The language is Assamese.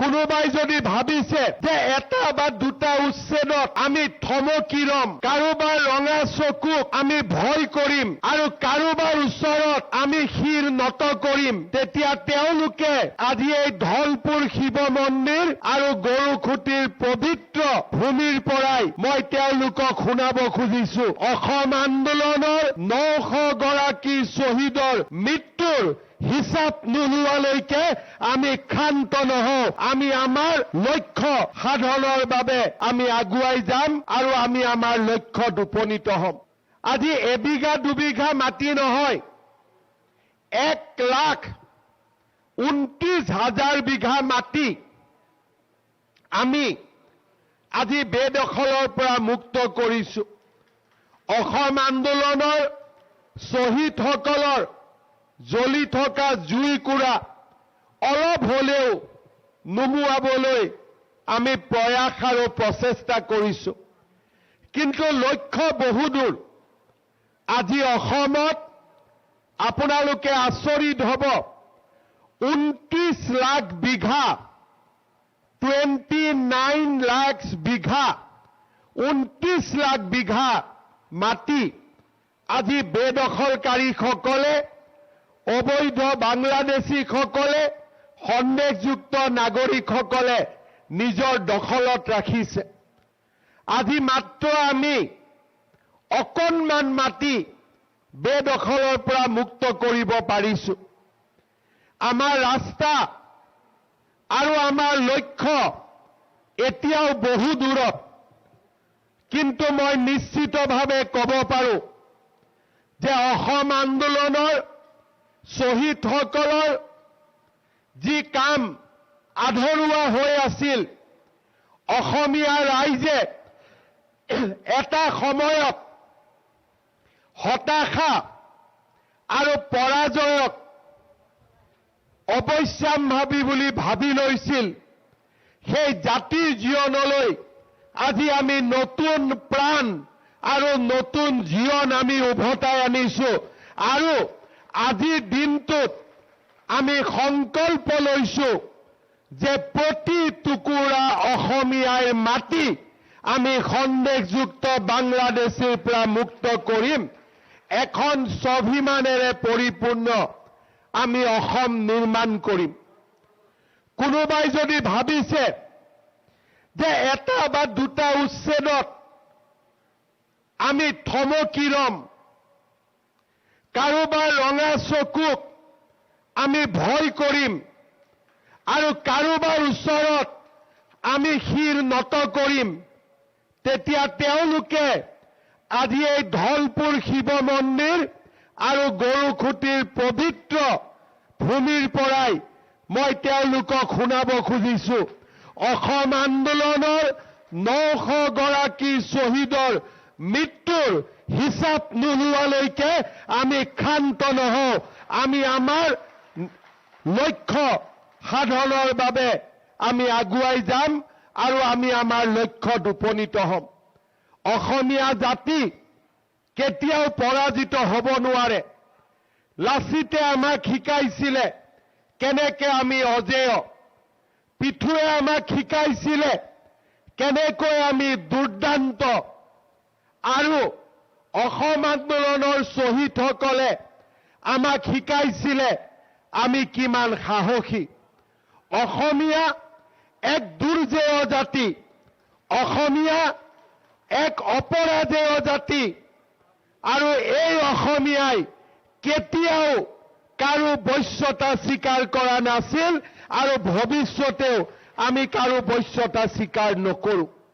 কোনোবাই যদি ভাবিছে যে এটা বা দুটা উচ্ছেদত আমি থমকি ৰম, কাৰোবাৰ ৰঙা চকুক আমি ভয় কৰিম আৰু কাৰোবাৰ ওচৰত আমি শিৰ নত কৰিম, তেতিয়া তেওঁলোকে আজি এই ধলপুৰ শিৱ মন্দিৰ আৰু গৰুখুটিৰ পবিত্ৰ ভূমিৰ পৰাই মই তেওঁলোকক শুনাব খুজিছো, অসম আন্দোলনৰ 900 গৰাকী শ্বহীদৰ মৃত্যুৰ হিচাপ নোলোৱালৈকে আমি ক্ষান্ত নহওঁ। আমি আমাৰ লক্ষ্য সাধনৰ বাবে আমি আগুৱাই যাম আৰু আমি আমাৰ লক্ষ্যত উপনীত হ'ম। আজি এবিঘা দুবিঘা মাটি নহয়, 1,29,000 বিঘা মাটি আমি আজি বেদখলৰ পৰা মুক্ত কৰিছো। অসম আন্দোলনৰ শ্বহীদসকলৰ জ্বলি থকা জুইকুৰা অলপ হলেও নুমুৱাবলৈ আমি প্ৰয়াস আৰু প্ৰচেষ্টা কৰিছো, কিন্তু লক্ষ্য বহুদূৰ। আজি অসমত আপোনালোকে আচৰিত হ'ব, 29 লাখ বিঘা 29 লাখ বিঘা 29 লাখ বিঘা মাটি আজি বেদখলকাৰীসকলে, অবৈধ বাংলাদেশীসকলে, সন্দেহযুক্ত নাগৰিকসকলে নিজৰ দখলত ৰাখিছে। আজি মাত্ৰ আমি অকণমান মাটি বেদখলৰ পৰা মুক্ত কৰিব পাৰিছো। আমাৰ ৰাস্তা আৰু আমাৰ লক্ষ্য এতিয়াও বহু দূৰত, কিন্তু মই নিশ্চিতভাৱে ক'ব পাৰো যে অসম আন্দোলনৰ শ্বহীদসকলৰ যি কাম আধৰুৱা হৈ আছিল, অসমীয়া ৰাইজে এটা সময়ত হতাশা আৰু পৰাজয়ক অৱশ্যম্ভাৱী বুলি ভাবি লৈছিল, সেই জাতিৰ জীৱনলৈ আজি আমি নতুন প্ৰাণ আৰু নতুন জীৱন আমি উভতাই আনিছো। আৰু আজিৰ দিনটোত আমি সংকল্প লৈছো যে প্ৰতি টুকুৰা অসমীয়াৰ মাটি আমি সন্দেহযুক্ত বাংলাদেশীৰ পৰা মুক্ত কৰিম। এখন স্বাভিমানেৰে পৰিপূৰ্ণ আমি অসম নিৰ্মাণ কৰিম। কোনোবাই যদি ভাবিছে যে এটা বা দুটা উচ্ছেদত আমি থমকি ৰম, কাৰোবাৰ ৰঙা চকুক আমি ভয় কৰিম আৰু কাৰোবাৰ ওচৰত আমি শিৰ নত কৰিম, তেতিয়া তেওঁলোকে আজি এই ধলপুৰ শিৱ মন্দিৰ আৰু গৰুখুটিৰ পবিত্ৰ ভূমিৰ পৰাই মই তেওঁলোকক শুনাব খুজিছো, অসম আন্দোলনৰ 900 গৰাকী শ্বহীদৰ মৃত্যুৰ হিচাপ নোলোৱালৈকে আমি ক্ষান্ত নহওঁ। আমি আমাৰ লক্ষ্য সাধনৰ বাবে আমি আগুৱাই যাম আৰু আমি আমাৰ লক্ষ্যত উপনীত হ'ম। অসমীয়া জাতি কেতিয়াও পৰাজিত হ'ব নোৱাৰে। লাচিতে আমাক শিকাইছিলে কেনেকে আমি অজেয়, পিঠুৱে আমাক শিকাইছিলে কেনেকৈ আমি দুৰ্দান্ত, আৰু অসম আন্দোলনৰ শ্বহীদসকলে আমাক শিকাইছিলে আমি কিমান সাহসী। অসমীয়া এক দুৰ্জেয় জাতি, অসমীয়া এক অপৰাজেয় জাতি, আৰু এই অসমীয়াই কেতিয়াও কাৰো বশ্যতা স্বীকাৰ কৰা নাছিল আৰু ভৱিষ্যতেও আমি কাৰো বশ্যতা স্বীকাৰ নকৰো।